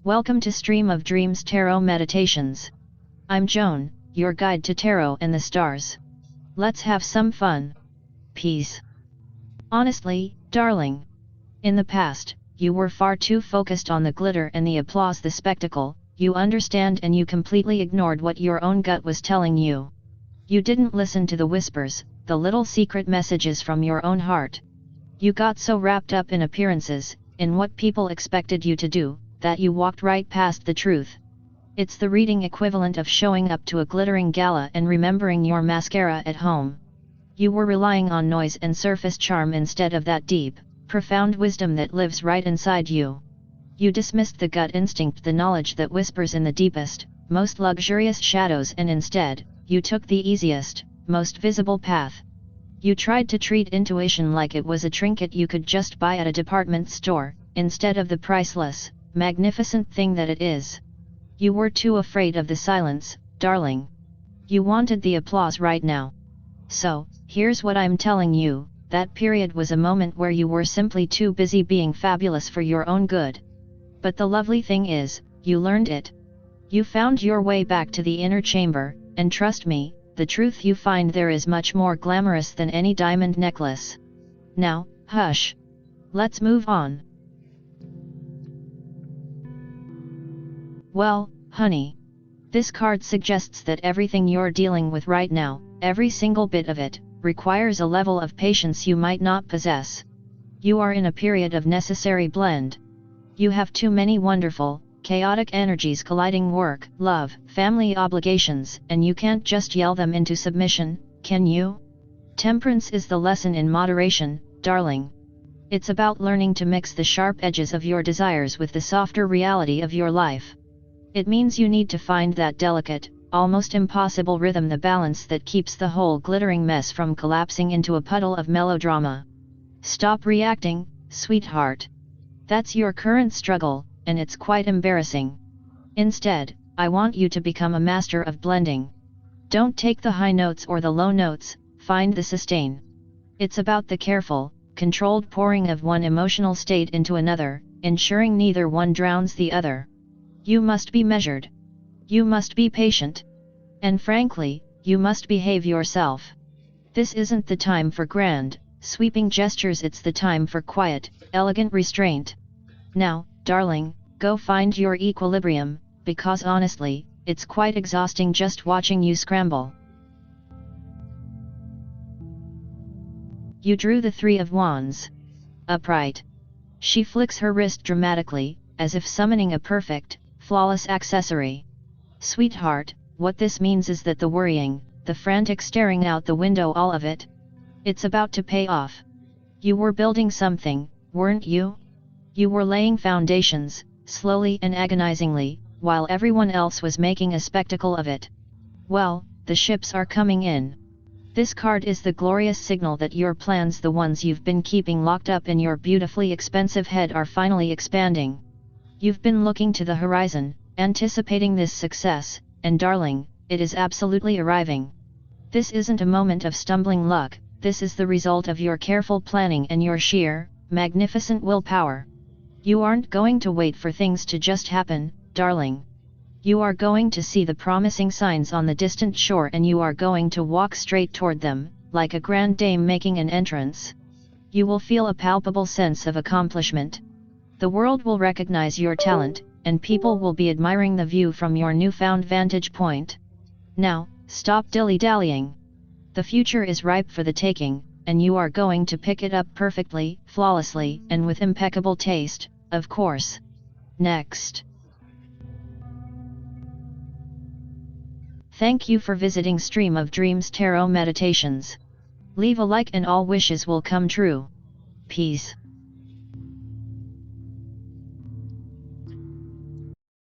Welcome to Stream of Dreams Tarot Meditations. I'm Joan, your guide to tarot and the stars. Let's have some fun. Peace. Honestly, darling. In the past, you were far too focused on the glitter and the applause, the spectacle, you understand, and you completely ignored what your own gut was telling you. You didn't listen to the whispers, the little secret messages from your own heart. You got so wrapped up in appearances, in what people expected you to do, that you walked right past the truth. It's the reading equivalent of showing up to a glittering gala and remembering your mascara at home. You were relying on noise and surface charm instead of that deep, profound wisdom that lives right inside you. You dismissed the gut instinct, the knowledge that whispers in the deepest, most luxurious shadows, and instead, you took the easiest, most visible path. You tried to treat intuition like it was a trinket you could just buy at a department store, instead of the priceless, magnificent thing that it is. You were too afraid of the silence, darling. You wanted the applause right now. So, here's what I'm telling you, that period was a moment where you were simply too busy being fabulous for your own good. But the lovely thing is, you learned it. You found your way back to the inner chamber, and trust me, the truth you find there is much more glamorous than any diamond necklace. Now, hush. Let's move on. Well, honey. This card suggests that everything you're dealing with right now, every single bit of it, requires a level of patience you might not possess. You are in a period of necessary blend. You have too many wonderful, chaotic energies colliding: work, love, family obligations, and you can't just yell them into submission, can you? Temperance is the lesson in moderation, darling. It's about learning to mix the sharp edges of your desires with the softer reality of your life. It means you need to find that delicate, almost impossible rhythm, the balance that keeps the whole glittering mess from collapsing into a puddle of melodrama. Stop reacting, sweetheart. That's your current struggle, and it's quite embarrassing. Instead, I want you to become a master of blending. Don't take the high notes or the low notes, find the sustain. It's about the careful, controlled pouring of one emotional state into another, ensuring neither one drowns the other. You must be measured. You must be patient. And frankly, you must behave yourself. This isn't the time for grand, sweeping gestures, it's the time for quiet, elegant restraint. Now, darling, go find your equilibrium, because honestly, it's quite exhausting just watching you scramble. You drew the Three of Wands. Upright. She flicks her wrist dramatically, as if summoning a perfect, flawless accessory. Sweetheart, what this means is that the worrying, the frantic staring out the window, all of it, it's about to pay off. You were building something, weren't you? You were laying foundations, slowly and agonizingly, while everyone else was making a spectacle of it. Well, the ships are coming in. This card is the glorious signal that your plans, the ones you've been keeping locked up in your beautifully expensive head, are finally expanding. You've been looking to the horizon, anticipating this success, and darling, it is absolutely arriving. This isn't a moment of stumbling luck, this is the result of your careful planning and your sheer, magnificent willpower. You aren't going to wait for things to just happen, darling. You are going to see the promising signs on the distant shore, and you are going to walk straight toward them, like a grand dame making an entrance. You will feel a palpable sense of accomplishment. The world will recognize your talent, and people will be admiring the view from your newfound vantage point. Now, stop dilly-dallying. The future is ripe for the taking, and you are going to pick it up perfectly, flawlessly, and with impeccable taste, of course. Next. Thank you for visiting Stream of Dreams Tarot Meditations. Leave a like and all wishes will come true. Peace.